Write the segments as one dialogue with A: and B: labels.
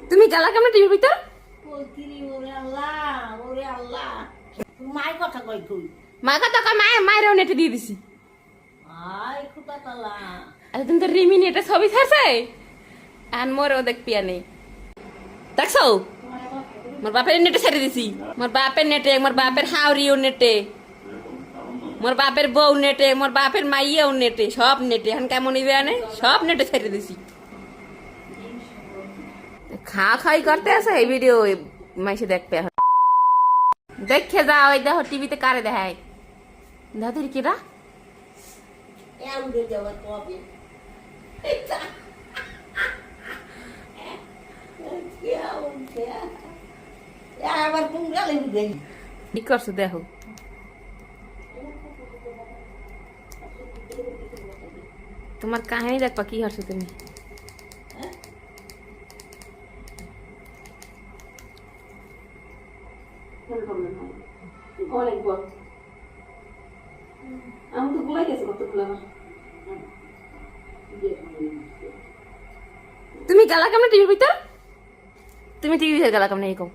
A: তুমি গেলা কেমন টিভির ভিতর?
B: মায়ের কথা কই তুই?
A: মা কথা কয় মায়েরও নেটে দিয়ে দিছি। আচ্ছা তুমি তো রিমি নেটে ছবি ছাড়ছে আর মোরও দেখবি নেই দেখছো? মোর বাপের নেটে ছেড়ে দিছি, মোর বাপের নেটে, মোর বাপের হাওরিও নেটে, মোর বাপের বউ নেটে, মোর বাপের মাইয়াও নেটে, সব নেটে। এখন কেমন ইবে আনে সব নেটে ছেড়ে দিছি। খাই করতে আছে এই ভিডিও মাইসে দেখবে। এখন দেখে যাও, ওই দেখো টিভিতে কারে দেখায়, দাদির কিরা কি করছো দেখো। তোমার কাহিনী দেখবা কি করছো তুমি। আমি তো ভুলাই গেছি কতগুলো আমার। তুমি গেলা কেমন টিভির ভিতর? তুমি টিভি ভিতর গেলা কেমন এরকম?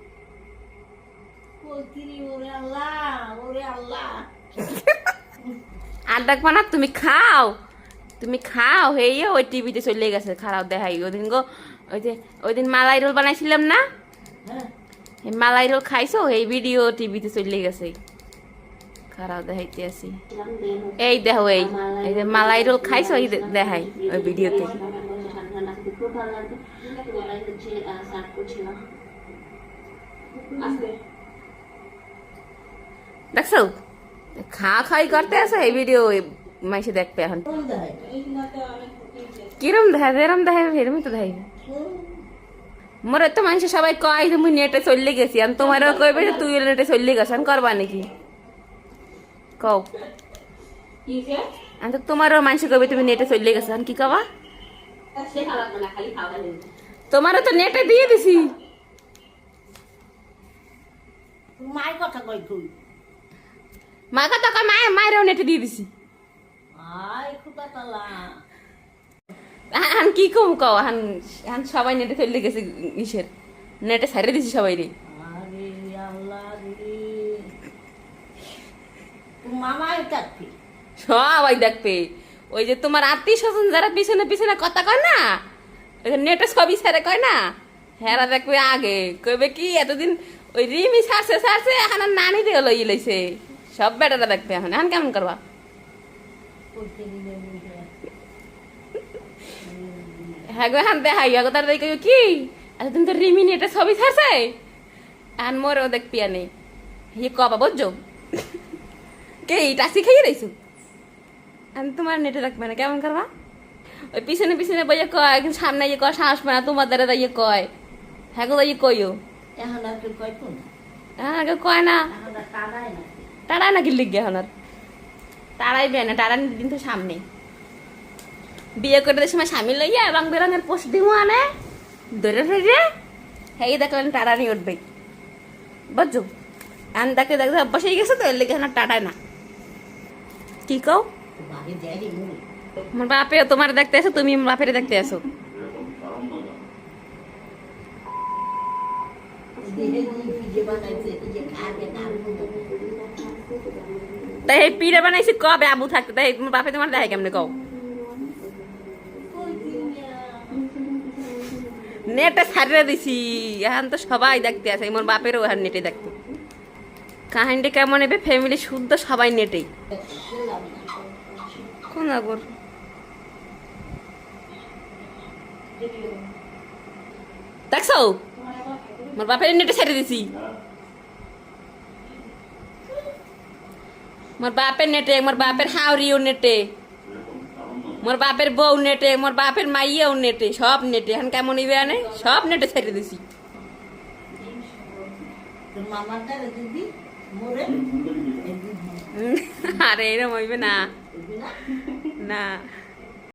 A: আর ডাকবা না, তুমি খাও, তুমি খাও। হেই ওই টিভিতে চলে গেছে খারাপ দেখাই। ওদিন গো ওই দিন মালাই রোল বানাইছিলাম না, এই মালাই রোল খাইছো, এই ভিডিও টিভিতে চলে গেছে খারাপ দেখাইতে আসি। এই দেখো এই যে মালাই রোল খাইছো, এই দেখাই ওই ভিডিওতে। দেখছো খাই করতে আছে এই ভিডিও মাইসে দেখবে। এখন কিরম দেখায়, এরম দেখায়, এরমই তো দেখাই। মোর তো মানুষ সবাই কয় তুমি নেটে চলে গেছি, আর তোমারও কইবে যে তুই নেটে চলে গেছ, আমি করবা নাকি কও? আমি তো তোমারও মানুষ কইবে তুমি নেটে চলে গেছ, আমি কি কবা? তোমারও তো নেটে দিয়ে দিছি।
B: মায়ের কথা কই তুই?
A: মা কথা কয় মায়েরও নেটে দিয়ে দিছি। হান কি কম কও, হান সবাই নেটে চলে গেছে, ইসের নেটে ছাড়িয়ে দিছি সবাই রে। সবাই দেখবে। ওই যে তোমার আত্মীয় স্বজন যারা পিছনে পিছনে কথা কয় না, নেটে ছবি ছেড়ে কয় না, হেরা দেখবে আগে কইবে কি এতদিন ওই রিমি ছাড়ছে এখন আর নানি দিয়ে লই লইছে। সব বেটারা দেখবে এখন। এখন কেমন করবা? হ্যাঁ গো এখন দেখাই তার দেখে কি এতদিন তো রিমি নেটে ছবি ছাড়ছে এখন মোরও দেখবি নেই। হে কবা বুঝছো কে টাসি খাইয়ে রইছো, আমি তোমার নেটে রাখবে না। কেমন করবা? ওই পিছনে পিছনে বইয়ে কয়, সামনে ইয়ে কয় সাহস পায় না, তোমার দ্বারা ইয়ে কয়। হ্যাঁ গো ইয়ে কইও
B: এখন আর কেউ কয় কোন?
A: হ্যাঁ কেউ কয় না। টাড়ায় নাকি লিখ গে এখন আর টাড়াইবে না। টাড়ান দিন তো সামনে বিয়ে করে সময় স্বামী লইয়া রং বেরঙের পোস্ট দিব আনে ধরে ধরে হ্যাঁ দেখলেন টাড়ানি উঠবে বুঝছো। এখন দেখে দেখতে অভ্যাস হয়ে গেছে তো এর লেগে এখন টাটায় না। কি কও? আমার বাপেও তোমার দেখতে আসো, তুমি বাপের দেখতে আসো। তাই পিড়ে বানাইছি কবে আবু থাকতে, তাই বাপে তোমার দেখে কেমনে কও? নেটে ছাড়িয়ে দিছি, এখন তো সবাই দেখতে আসে, আমার বাপেরও এখন নেটে দেখতে। কাহিনীটা কেমন হবে? ফ্যামিলি শুদ্ধ সবাই নেটেই। কোন আগর দেখছো? আমার বাপের নেটে ছেড়ে দিছি, মোর বাপের নেটে, মোর বাপের হাওরিও নেটে, মোর বাপের বউ নেটে, মোর বাপের মাইয়াও নেটে, সব নেটে। এখন কেমন ইবে আনে সব নেটে ছেড়ে দিছি। আরে এরম হইবে না, না।